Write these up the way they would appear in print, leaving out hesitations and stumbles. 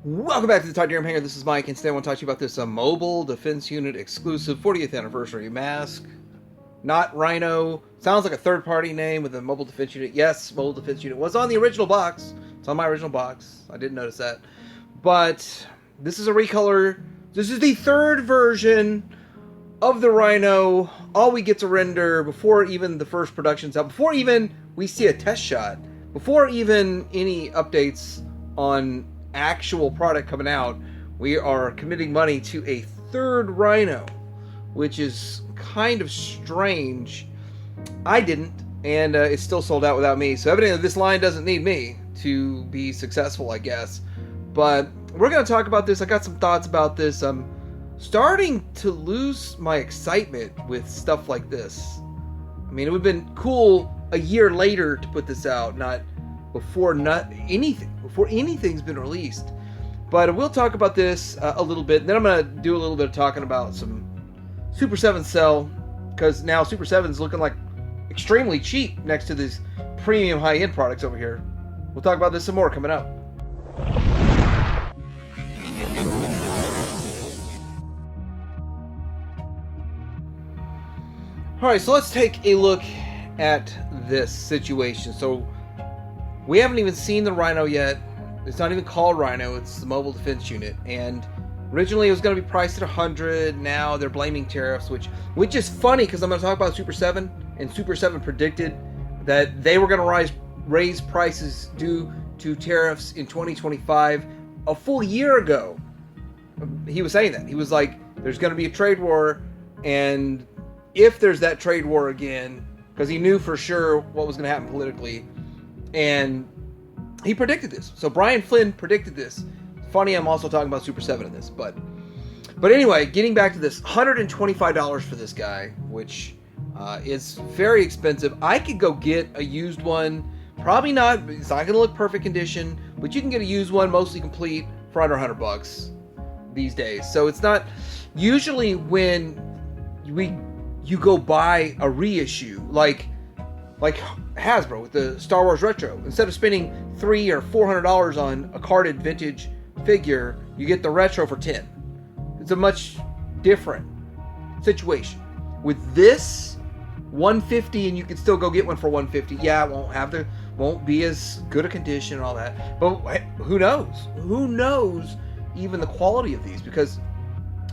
Welcome back to the Titanium Hangar. This is Mike, and today I want to talk to you about this Mobile Defense Unit exclusive 40th anniversary mask. Not RHINO. Sounds like a third-party name with a Mobile Defense Unit. Yes, Mobile Defense Unit was on the original box. It's on my original box. I didn't notice that. But this is a recolor. This is the third version of the RHINO. All we get to render before even the first production's out, before even we see a test shot, before even any updates on actual product coming out, we are committing money to a third RHINO, which is kind of strange. I didn't, and it's still sold out without me, so evidently this line doesn't need me to be successful, I guess. But we're going to talk about this. I got some thoughts about this. I'm starting to lose my excitement with stuff like this. I mean, it would have been cool a year later to put this out, not before anything's been released. But we'll talk about this a little bit, and then I'm going to do a little bit of talking about some Super 7 sell, because now Super 7 is looking like extremely cheap next to these premium high-end products over here. We'll talk about this some more coming up. Alright, so let's take a look at this situation. So we haven't even seen the RHINO yet. It's not even called RHINO, it's the Mobile Defense Unit. And originally it was going to be priced at $100. Now they're blaming tariffs, which is funny because I'm going to talk about Super 7. And Super 7 predicted that they were going to raise prices due to tariffs in 2025 a full year ago. He was saying that. He was like, there's going to be a trade war, and if there's that trade war again, because he knew for sure what was going to happen politically, and he predicted this. So Brian Flynn predicted this. Funny, I'm also talking about Super 7 in this, but anyway, getting back to this, $125 for this guy, which is very expensive. I could go get a used one, probably not. It's not going to look perfect condition, but you can get a used one, mostly complete, for under $100 these days. So it's not usually when you go buy a reissue, like Hasbro with the Star Wars Retro. Instead of spending $300 or $400 on a carded vintage figure, you get the Retro for $10. It's a much different situation. With this, $150, and you can still go get one for $150. Yeah, it won't be as good a condition and all that. But who knows? Who knows even the quality of these? Because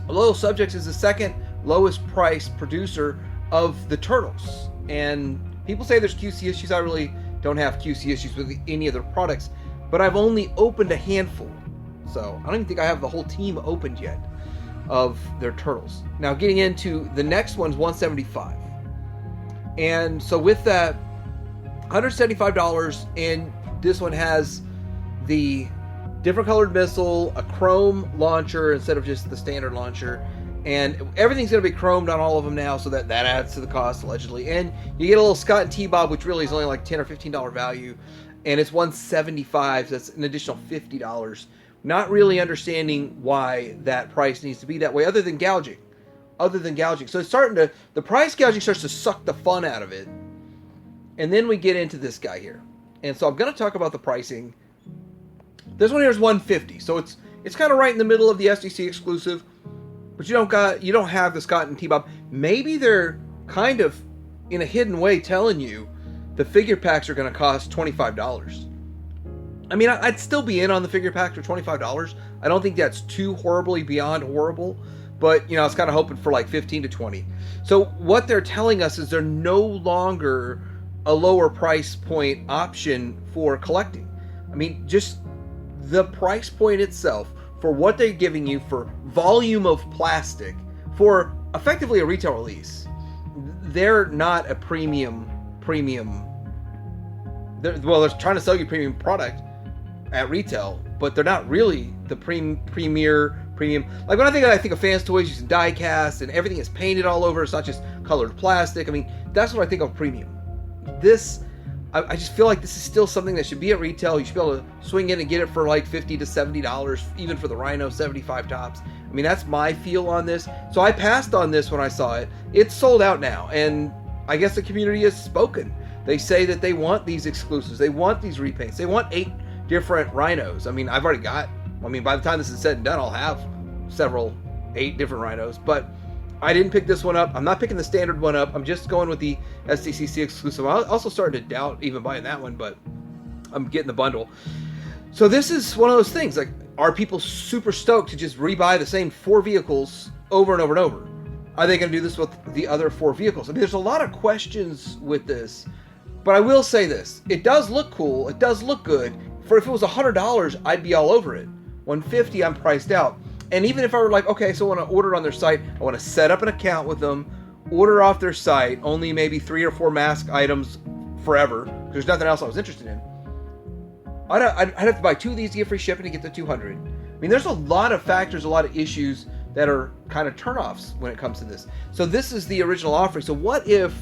Loyal Subjects is the second lowest price producer of the Turtles, and people say there's QC issues. I really don't have QC issues with any of their products, but I've only opened a handful, so I don't even think I have the whole team opened yet of their Turtles. Now getting into the next one's $175, and so with that $175, and this one has the different colored missile, a chrome launcher instead of just the standard launcher, and everything's going to be chromed on all of them now, so that adds to the cost, allegedly. And you get a little Scott and T-Bob, which really is only like $10 or $15 value, and it's $175, so that's an additional $50. Not really understanding why that price needs to be that way, other than gouging. So it's the price gouging starts to suck the fun out of it. And then we get into this guy here. And so I'm going to talk about the pricing. This one here is $150, so it's kind of right in the middle of the SDC exclusive. But you don't have the Scott and T-Bob. Maybe they're kind of in a hidden way telling you the figure packs are going to cost $25. I mean, I'd still be in on the figure packs for $25. I don't think that's too horribly beyond horrible, but I was kind of hoping for like 15 to 20. So what they're telling us is they're no longer a lower price point option for collecting. I mean, just the price point itself, for what they're giving you for volume of plastic, for effectively a retail release, they're not a premium. They're trying to sell you premium product at retail, but they're not really the premier premium. Like when I think of Fans Toys using die cast and everything is painted all over, it's not just colored plastic. I mean, that's what I think of premium. This, I just feel like this is still something that should be at retail. You should be able to swing in and get it for like $50 to $70, even for the RHINO 75 tops. I mean, that's my feel on this. So I passed on this when I saw it. It's sold out now, and I guess the community has spoken. They say that they want these exclusives. They want these repaints. They want 8 different RHINOs. I mean, I've already got I mean, by the time this is said and done, I'll have 8 different RHINOs, but I didn't pick this one up. I'm not picking the standard one up. I'm just going with the SDCC exclusive. I also started to doubt even buying that one, but I'm getting the bundle. So this is one of those things, like, are people super stoked to just rebuy the same 4 vehicles over and over and over? Are they going to do this with the other 4 vehicles? I mean, there's a lot of questions with this, but I will say this. It does look cool. It does look good. For if it was $100, I'd be all over it. $150, I'm priced out. And even if I were like, okay, so I want to order on their site, I want to set up an account with them, order off their site, only maybe 3 or 4 mask items forever, because there's nothing else I was interested in. I'd have to buy 2 of these to get free shipping to get the 200. I mean, there's a lot of factors, a lot of issues that are kind of turnoffs when it comes to this. So this is the original offering. So what if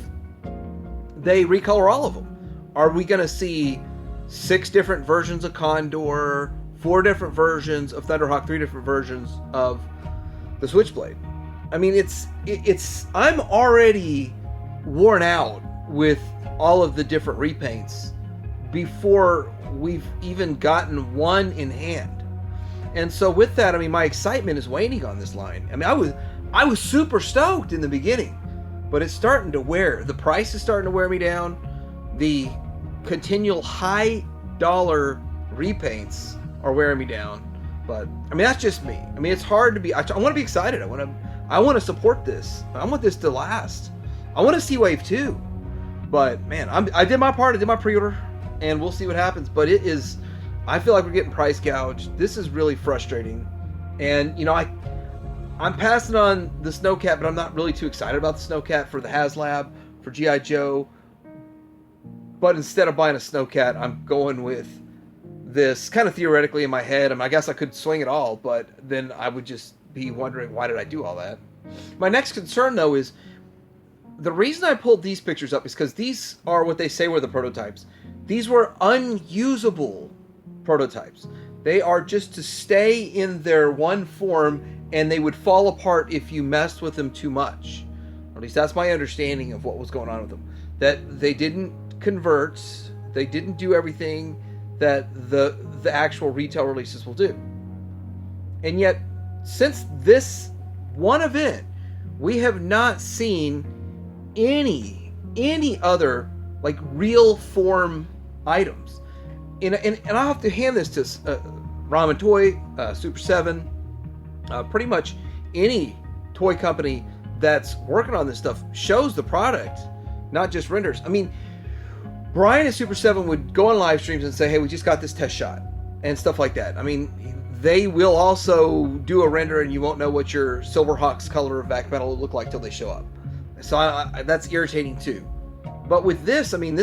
they recolor all of them? Are we going to see 6 different versions of Condor, 4 different versions of Thunderhawk, 3 different versions of the Switchblade? I mean, I'm already worn out with all of the different repaints before we've even gotten one in hand. And so with that, I mean, my excitement is waning on this line. I mean, I was super stoked in the beginning, but it's starting to wear. The price is starting to wear me down. The continual high dollar repaints are wearing me down. But I mean, that's just me. I mean, it's hard to be. I want to be excited. I want to support this. I want this to last. I want to see Wave 2. But man, I did my part. I did my pre-order, and we'll see what happens. But it is. I feel like we're getting price gouged. This is really frustrating. And you know, I'm passing on the Snowcat, but I'm not really too excited about the Snowcat for the HasLab, for G.I. Joe. But instead of buying a Snowcat, I'm going with this kind of theoretically in my head. I mean, I guess I could swing it all, but then I would just be wondering, why did I do all that? My next concern, though, is the reason I pulled these pictures up is because these are what they say were the prototypes. These were unusable prototypes. They are just to stay in their one form, and they would fall apart if you messed with them too much. Or at least that's my understanding of what was going on with them. That they didn't convert, they didn't do everything that the actual retail releases will do. And yet, since this one event, we have not seen any other like real form items. And I'll have to hand this to Ramen Toy, Super 7, pretty much any toy company that's working on this stuff shows the product, not just renders. I mean, Brian at Super 7 would go on live streams and say, hey, we just got this test shot and stuff like that. I mean, they will also do a render and you won't know what your Silverhawk's color of back metal will look like till they show up. So that's irritating too. But with this, I mean,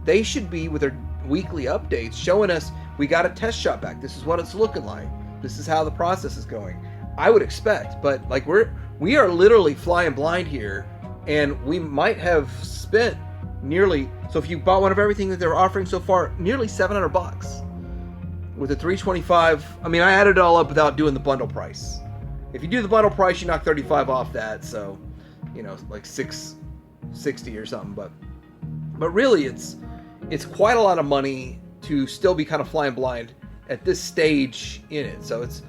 they should be with their weekly updates showing us, we got a test shot back. This is what it's looking like. This is how the process is going. I would expect, but like we are literally flying blind here, and we might have spent nearly, so if you bought one of everything that they're offering so far, nearly $700 with a 325. I mean, I added it all up without doing the bundle price. If you do the bundle price, you knock 35 off that, so you know, like $660 or something. But really, it's quite a lot of money to still be kind of flying blind at this stage in it. So it's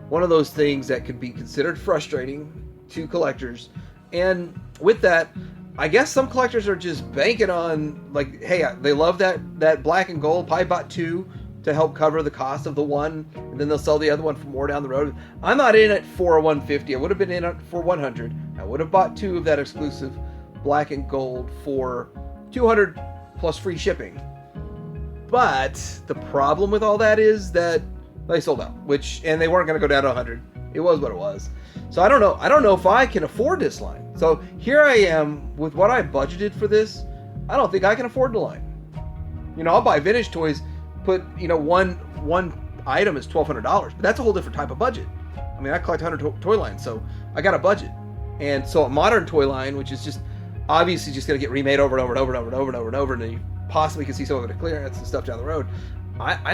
one of those things that could be considered frustrating to collectors. And with that, I guess some collectors are just banking on, like, hey, they love that black and gold, probably bought 2 to help cover the cost of the one, and then they'll sell the other one for more down the road. I'm not in it for a 150. I would have been in it for 100. I would have bought 2 of that exclusive black and gold for 200 plus free shipping. But the problem with all that is that they sold out, and they weren't going to go down to 100. It was what it was. So I don't know if I can afford this line. So here I am with what I budgeted for this. I don't think I can afford the line. You know, I'll buy vintage toys, put, you know, one item is $1,200, but that's a whole different type of budget. I mean, I collect 100 toy lines, so I got a budget. And so a modern toy line, which is just obviously just going to get remade over and over and over and over and over and over and over, and then you possibly can see some of it at clearance and stuff down the road. I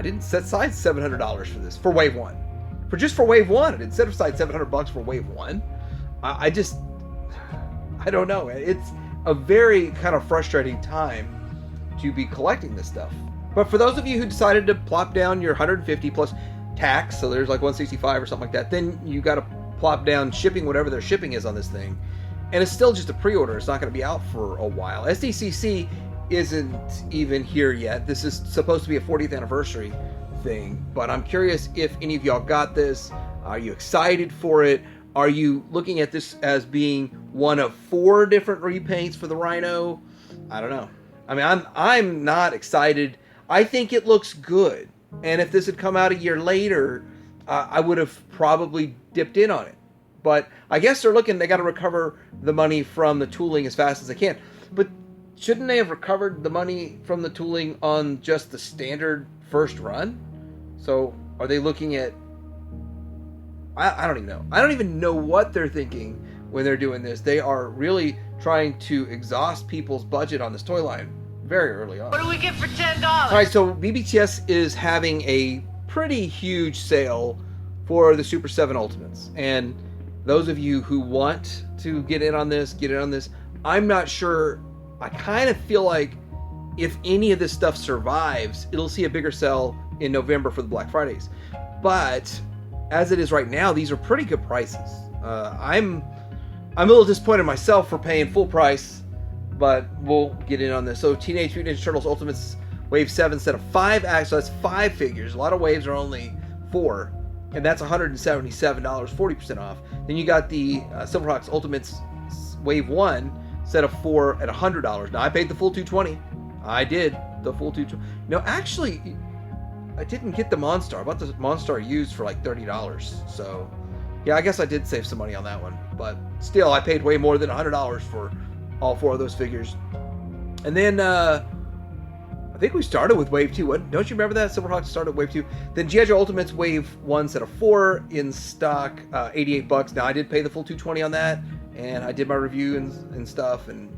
didn't set aside $700 for this, for Wave 1. For Wave 1, I didn't set aside $700 for Wave 1. I don't know. It's a very kind of frustrating time to be collecting this stuff. But for those of you who decided to plop down your 150 plus tax, so there's like 165 or something like that. Then you got to plop down shipping, whatever their shipping is on this thing, and it's still just a pre-order. It's not going to be out for a while. SDCC isn't even here yet. This is supposed to be a 40th anniversary thing, but I'm curious if any of y'all got this. Are you excited for it? Are you looking at this as being one of 4 different repaints for the RHINO? I don't know. I mean, I'm not excited. I think it looks good, and if this had come out a year later, I would have probably dipped in on it. But I guess they got to recover the money from the tooling as fast as they can. But shouldn't they have recovered the money from the tooling on just the standard first run? So are they looking at... I don't even know. I don't even know what they're thinking when they're doing this. They are really trying to exhaust people's budget on this toy line very early on. What do we get for $10? All right, so BBTS is having a pretty huge sale for the Super 7 Ultimates. And those of you who want to get in on this, get in on this. I'm not sure. I kind of feel like if any of this stuff survives, it'll see a bigger sell in November for the Black Fridays. But as it is right now, these are pretty good prices. I'm a little disappointed myself for paying full price, but we'll get in on this. So Teenage Mutant Ninja Turtles Ultimates Wave 7 set of 5 acts, so that's 5 figures. A lot of waves are only 4, and that's $177, 40% off. Then you got the Silverhawks Ultimates Wave 1 set of 4 at $100. Now I paid the full $220. I did the full $220. No, actually, I didn't get the Monstar. I bought the Monstar used for like $30. So, yeah, I guess I did save some money on that one. But still, I paid way more than $100 for all 4 of those figures. And then, I think we started with Wave 2. Don't you remember that? Silverhawks started Wave 2. Then G.I. Joe Ultimates Wave 1 set of 4 in stock, $88. Now, I did pay the full $220 on that. And I did my review and stuff. And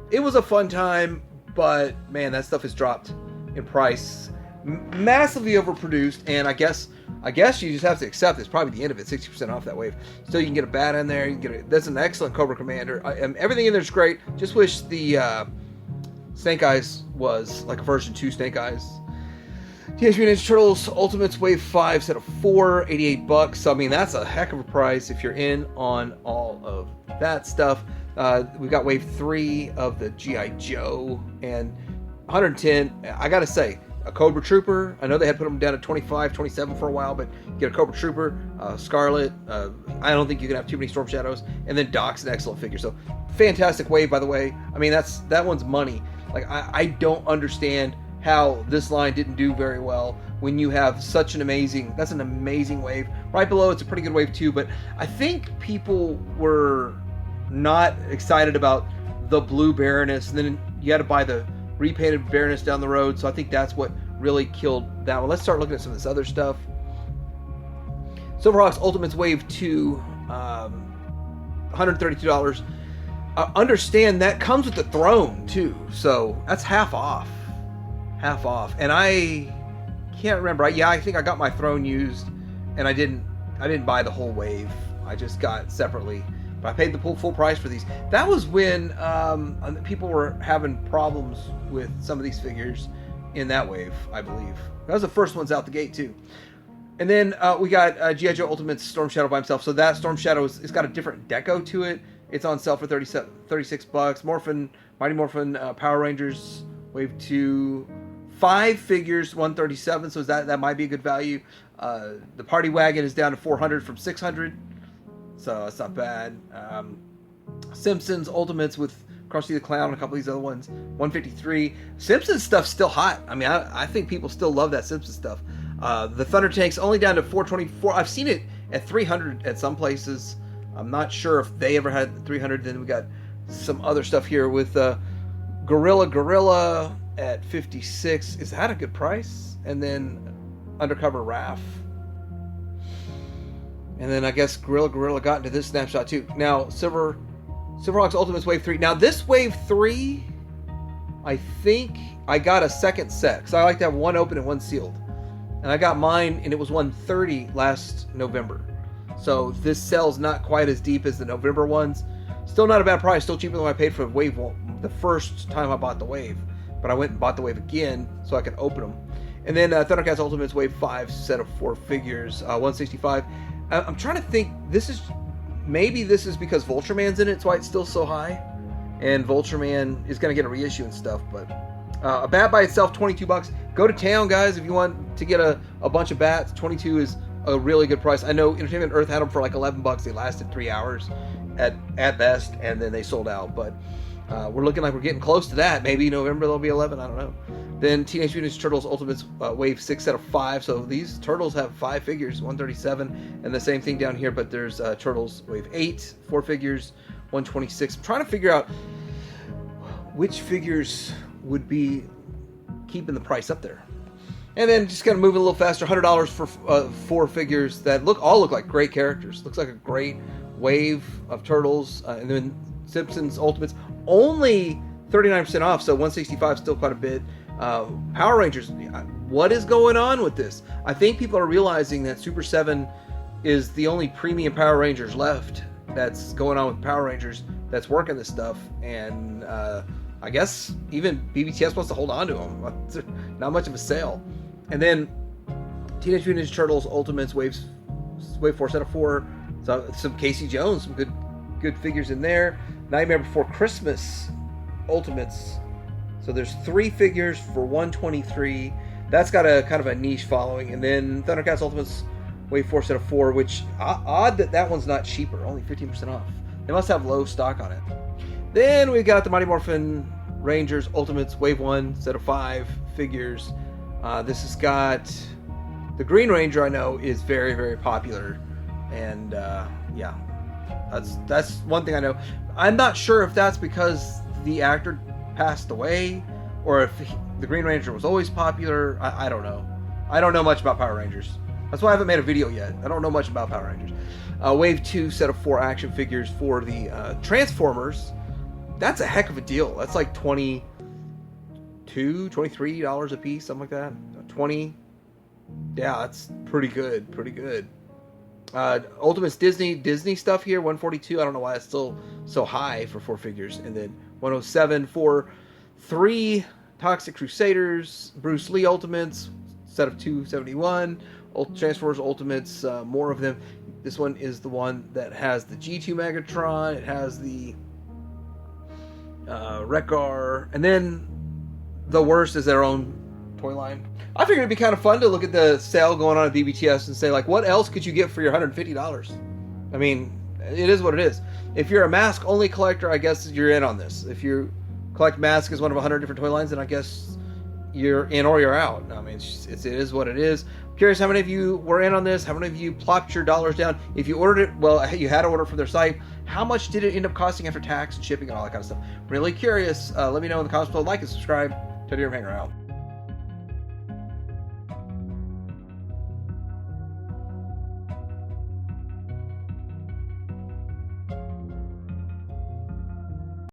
it was a fun time. But, man, that stuff has dropped in price. Massively overproduced, and I guess you just have to accept it's probably the end of it. 60% off that wave. Still, you can get a bat in there. You can get that's an excellent Cobra Commander. Everything in there is great. Just wish the Snake Eyes was like a version 2 Snake Eyes. Teenage Mutant Ninja Turtles Ultimates Wave 5 set of 4, $88. So I mean, that's a heck of a price if you're in on all of that stuff. We got Wave 3 of the G.I. Joe and 110. I gotta say, a Cobra Trooper. I know they had put them down at 25, 27 for a while, but you get a Cobra Trooper, Scarlet. I don't think you can have too many Storm Shadows. And then Doc's an excellent figure. So fantastic wave, by the way. I mean, that one's money. Like I don't understand how this line didn't do very well when you have such an amazing. That's an amazing wave. Right below, it's a pretty good wave too. But I think people were not excited about the blue Baroness, and then you had to buy the repainted Baroness down the road, so I think that's what really killed that one. Let's start looking at some of this other stuff. Silverhawks Ultimates Wave 2, $132. Understand that comes with the throne too, so that's half off. And I can't remember. Yeah, I think I got my throne used, and I didn't buy the whole wave. I just got separately. But I paid the full price for these. That was when people were having problems with some of these figures in that wave, I believe. That was the first ones out the gate, too. And then we got G.I. Joe Ultimate's Storm Shadow by himself. So that Storm Shadow, it's got a different deco to it. It's on sale for $36. Mighty Morphin Power Rangers Wave 2. 5 figures, $137. So that might be a good value. The Party Wagon is down to $400 from $600. So that's not bad. Simpsons Ultimates with Krusty the Clown and a couple of these other ones, $153. Simpsons stuff's still hot. I mean, I think people still love that Simpsons stuff. The Thunder Tank's only down to $424. I've seen it at $300 at some places. I'm not sure if they ever had $300. Then we got some other stuff here with Gorilla at $56. Is that a good price? And then Undercover Raph. And then I guess Gorilla got into this snapshot too. Now, Silverhawks Ultimates Wave 3. Now, this Wave 3, I think I got a second set. Because I like to have one open and one sealed. And I got mine, and it was $130 last November. So this sells not quite as deep as the November ones. Still not a bad price. Still cheaper than what I paid for Wave 1 the first time I bought the Wave. But I went and bought the Wave again so I could open them. And then Thundercats Ultimates Wave 5 set of 4 figures, 165. I'm trying to think, maybe this is because Vultureman's in it, that's why it's still so high. And Vultureman is going to get a reissue and stuff, but a bat by itself, $22. Go to town, guys, if you want to get a bunch of bats. 22 is a really good price. I know Entertainment Earth had them for like $11. They lasted 3 hours at best, and then they sold out. But we're looking like we're getting close to that. Maybe November there'll be 11. I don't know. Then Teenage Mutant Ninja Turtles Ultimates Wave 6 set of 5. So these Turtles have 5 figures, 137, and the same thing down here. But there's Turtles Wave 8, 4 figures, 126. I'm trying to figure out which figures would be keeping the price up there. And then just kind of moving a little faster, $100 for 4 figures that all look like great characters. Looks like a great wave of Turtles. And then Simpsons Ultimates, only 39% off, so 165 still quite a bit. Power Rangers, what is going on with this? I think people are realizing that Super 7 is the only premium Power Rangers left that's going on with Power Rangers that's working this stuff. And I guess even BBTS wants to hold on to them. Not much of a sale. And then Teenage Mutant Ninja Turtles Ultimates Wave 4 set of 4. So some Casey Jones, some good figures in there. Nightmare Before Christmas Ultimates. So there's 3 figures for $123. That's got a kind of a niche following. And then Thundercats Ultimates Wave 4 set of 4, which odd that one's not cheaper, only 15% off. They must have low stock on it. Then we got the Mighty Morphin Rangers Ultimates Wave 1 set of 5 figures. This has got the Green Ranger. I know is very, very popular, and yeah, that's one thing I know. I'm not sure if that's because the actor passed away or if the Green Ranger was always popular. I don't know. I don't know much about Power Rangers. That's why I haven't made a video yet. I don't know much about Power Rangers. Wave 2 set of 4 action figures for the Transformers. That's a heck of a deal. That's like $23 a piece, something like that. 20. Yeah, that's pretty good. Ultimates Disney stuff here, 142. I don't know why it's still so high for 4 figures. And then 107 for 3 Toxic Crusaders, Bruce Lee Ultimates, set of 271. Transformers Ultimates, more of them. This one is the one that has the G2 Megatron. It has the Wreck-Gar, and then the worst is their own toy line. I figured it'd be kind of fun to look at the sale going on at BBTS and say, like, what else could you get for your $150? I mean, it is what it is. If you're a mask-only collector, I guess you're in on this. If you collect masks as one of 100 different toy lines, then I guess you're in or you're out. I mean, it is what it is. I'm curious how many of you were in on this. How many of you plopped your dollars down? If you ordered it, well, you had to order it from their site. How much did it end up costing after tax and shipping and all that kind of stuff? Really curious. Let me know in the comments below. Like and subscribe. Teddy Hang out.